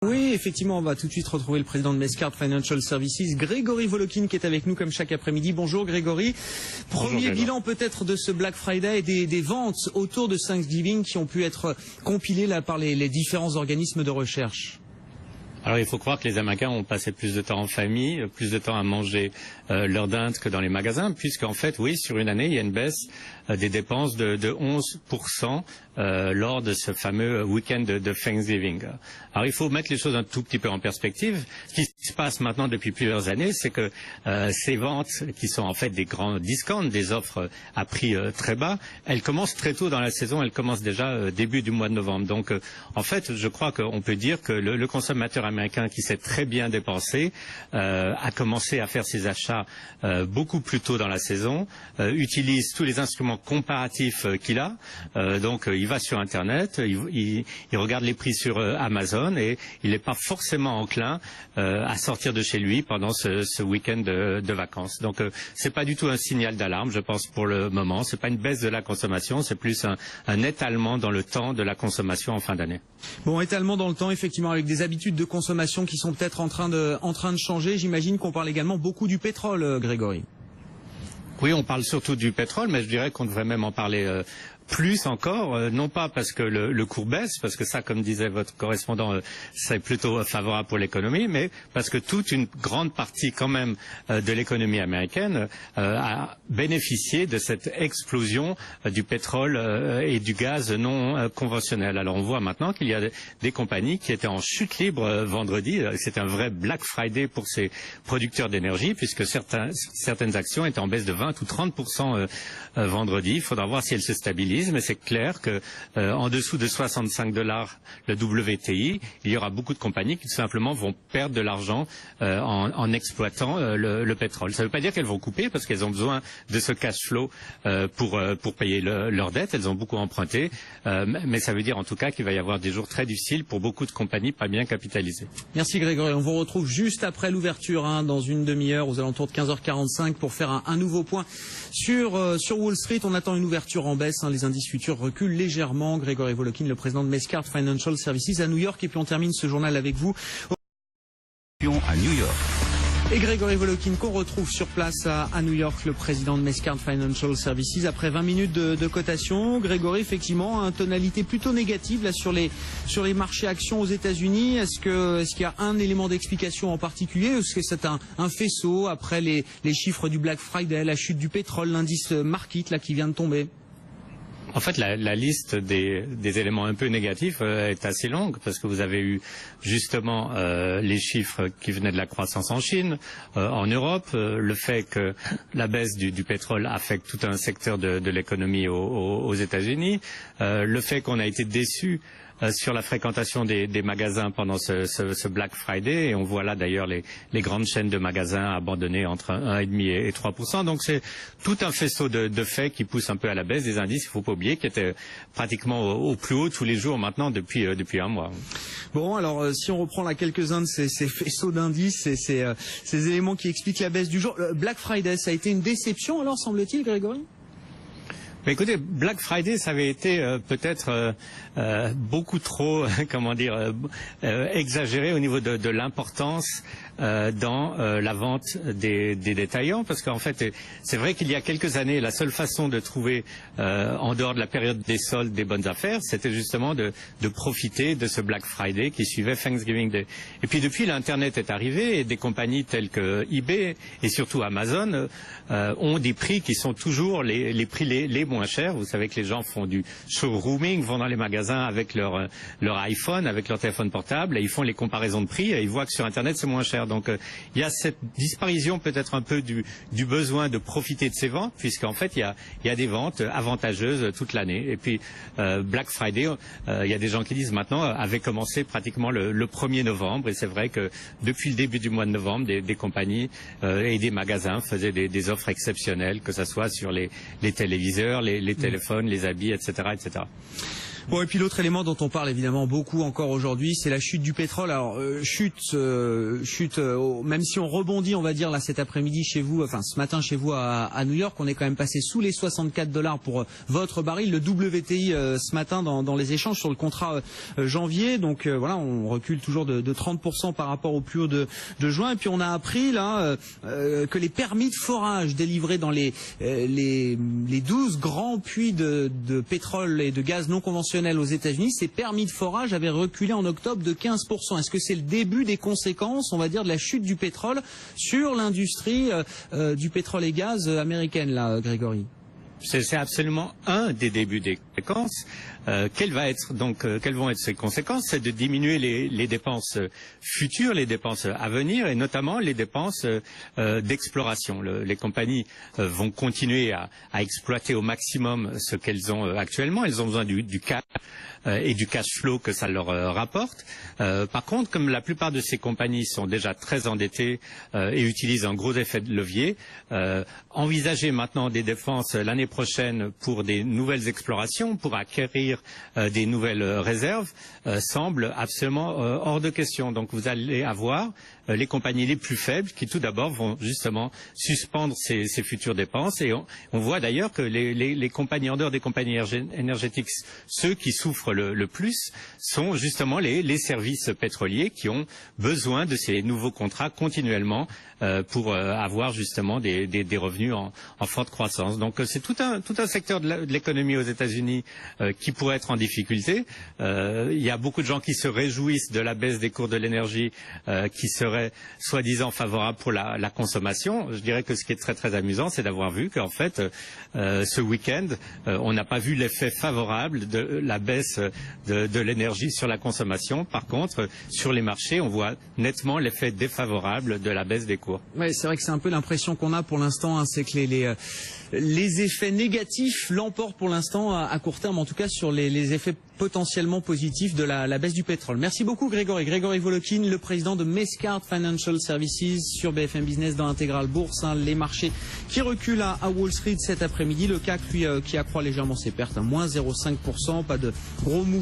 Oui, effectivement, on va tout de suite retrouver le président de Mescard Financial Services, Grégory Volokin, qui est avec nous comme chaque après-midi. Bonjour Grégory. Premier bilan peut-être de ce Black Friday et des ventes autour de Thanksgiving qui ont pu être compilées là par les différents organismes de recherche. Alors il faut croire que les Américains ont passé plus de temps en famille, plus de temps à manger leur dinde que dans les magasins, puisqu'en fait, oui, sur une année, il y a une baisse des dépenses de 11% lors de ce fameux week-end de Thanksgiving. Alors il faut mettre les choses un tout petit peu en perspective. Ce qui se passe maintenant depuis plusieurs années, c'est que ces ventes, qui sont en fait des grands discounts, des offres à prix très bas, elles commencent très tôt dans la saison, elles commencent déjà début du mois de novembre. Donc en fait, je crois qu'on peut dire que le consommateur américain qui s'est très bien dépensé a commencé à faire ses achats beaucoup plus tôt dans la saison, utilise tous les instruments comparatifs qu'il a, donc il va sur Internet, il regarde les prix sur Amazon et il n'est pas forcément enclin à sortir de chez lui pendant ce week-end de vacances. Donc c'est pas du tout un signal d'alarme, je pense, pour le moment. C'est pas une baisse de la consommation, c'est plus un étalement dans le temps de la consommation en fin d'année. Bon, étalement dans le temps, effectivement, avec des habitudes de consommation qui sont peut-être en train de changer. J'imagine qu'on parle également beaucoup du pétrole, Grégory. Oui, on parle surtout du pétrole, mais je dirais qu'on devrait même en parler plus encore, non pas parce que le cours baisse, parce que ça, comme disait votre correspondant, c'est plutôt favorable pour l'économie, mais parce que toute une grande partie quand même de l'économie américaine a bénéficié de cette explosion du pétrole et du gaz non conventionnel. Alors on voit maintenant qu'il y a des compagnies qui étaient en chute libre vendredi. C'est un vrai Black Friday pour ces producteurs d'énergie, puisque certaines actions étaient en baisse de 20 ou 30% vendredi. Il faudra voir si elles se stabilisent. Mais c'est clair que en dessous de 65 $ le WTI, il y aura beaucoup de compagnies qui tout simplement vont perdre de l'argent en exploitant le pétrole. Ça ne veut pas dire qu'elles vont couper parce qu'elles ont besoin de ce cash flow pour payer leurs dettes. Elles ont beaucoup emprunté, mais ça veut dire en tout cas qu'il va y avoir des jours très difficiles pour beaucoup de compagnies pas bien capitalisées. Merci Grégory. On vous retrouve juste après l'ouverture, dans une demi-heure, aux alentours de 15h45, pour faire un nouveau point sur Wall Street. On attend une ouverture en baisse. Les indices futurs reculent légèrement. Grégory Volokin, le président de Mescard Financial Services à New York. Et puis on termine ce journal avec vous à New York. Et Grégory Volokin qu'on retrouve sur place à New York, le président de Mescard Financial Services. Après 20 minutes de cotation, Grégory, effectivement, une tonalité plutôt négative là sur les marchés actions aux États-Unis. Est-ce qu'il y a un élément d'explication en particulier? Est-ce que c'est un faisceau après les chiffres du Black Friday, la chute du pétrole, l'indice Markit là qui vient de tomber? En fait, la liste des éléments un peu négatifs est assez longue parce que vous avez eu justement les chiffres qui venaient de la croissance en Chine, en Europe, le fait que la baisse du pétrole affecte tout un secteur de l'économie aux États-Unis, le fait qu'on a été déçu sur la fréquentation des magasins pendant ce Black Friday, et on voit là d'ailleurs les grandes chaînes de magasins abandonnées entre 1,5 et 3%. Donc c'est tout un faisceau de faits qui pousse un peu à la baisse des indices. Il ne faut pas oublier qu'ils étaient pratiquement au plus haut tous les jours maintenant depuis un mois. Bon, alors si on reprend là quelques-uns de ces faisceaux d'indices et ces éléments qui expliquent la baisse du jour, Black Friday, ça a été une déception alors, semble-t-il, Grégory? Mais écoutez, Black Friday, ça avait été peut-être beaucoup trop, exagéré au niveau de l'importance dans la vente des détaillants, parce qu'en fait, c'est vrai qu'il y a quelques années, la seule façon de trouver, en dehors de la période des soldes, des bonnes affaires, c'était justement de profiter de ce Black Friday qui suivait Thanksgiving Day. Et puis depuis, l'Internet est arrivé et des compagnies telles que eBay et surtout Amazon ont des prix qui sont toujours les prix les moins chers. Vous savez que les gens font du showrooming, vont dans les magasins avec leur iPhone, avec leur téléphone portable, et ils font les comparaisons de prix et ils voient que sur Internet c'est moins cher. Donc il y a cette disparition peut-être un peu du besoin de profiter de ces ventes, puisqu'en fait il y a des ventes avantageuses toute l'année. Et puis Black Friday, il y a des gens qui disent maintenant, avait commencé pratiquement le 1er novembre, et c'est vrai que depuis le début du mois de novembre, des compagnies et des magasins faisaient des offres exceptionnelles, que ce soit sur les téléviseurs, les téléphones, les habits, etc., etc. Bon, et puis l'autre élément dont on parle évidemment beaucoup encore aujourd'hui, c'est la chute du pétrole. Alors même si on rebondit, on va dire là cet après-midi chez vous, enfin ce matin chez vous à New York, on est quand même passé sous les $64 pour votre baril. Le WTI ce matin dans les échanges sur le contrat janvier, donc voilà, on recule toujours de 30% par rapport au plus haut de juin. Et puis on a appris là que les permis de forage délivrés dans les 12 grands puits de pétrole et de gaz non conventionnels aux États-Unis, ces permis de forage avaient reculé en octobre de 15%. Est-ce que c'est le début des conséquences, on va dire, de la chute du pétrole sur l'industrie du pétrole et gaz américaine, là, Grégory? C'est absolument un des débuts des conséquences. Quelles vont être ces conséquences? C'est de diminuer les dépenses futures, les dépenses à venir, et notamment les dépenses d'exploration. Les compagnies vont continuer à exploiter au maximum ce qu'elles ont actuellement. Elles ont besoin du cash et du cash flow que ça leur rapporte. Par contre, comme la plupart de ces compagnies sont déjà très endettées et utilisent un gros effet de levier, envisager maintenant des dépenses l'année prochaine pour des nouvelles explorations, pour acquérir des nouvelles réserves, semble absolument hors de question. Donc vous allez avoir les compagnies les plus faibles qui tout d'abord vont justement suspendre ces futures dépenses, et on voit d'ailleurs que les compagnies en dehors des compagnies énergétiques, ceux qui souffrent le plus sont justement les services pétroliers qui ont besoin de ces nouveaux contrats continuellement pour avoir justement des revenus en forte croissance. Donc c'est tout un secteur de l'économie aux États-Unis qui pourrait être en difficulté. Il y a beaucoup de gens qui se réjouissent de la baisse des cours de l'énergie qui serait soi-disant favorable pour la consommation. Je dirais que ce qui est très très amusant, c'est d'avoir vu qu'en fait ce week-end on n'a pas vu l'effet favorable de la baisse de l'énergie sur la consommation. Par contre, sur les marchés, on voit nettement l'effet défavorable de la baisse des cours. Oui, c'est vrai que c'est un peu l'impression qu'on a pour l'instant, hein, c'est que les effets négatifs l'emportent pour l'instant à court terme, en tout cas sur les effets potentiellement positifs de la baisse du pétrole. Merci beaucoup Grégory. Grégory Volokhine, le président de Mescart Financial Services sur BFM Business dans Intégral Bourse. Hein, les marchés qui reculent à Wall Street cet après-midi. Le CAC, lui, qui accroît légèrement ses pertes, à moins 0,5%. Pas de gros mouvements.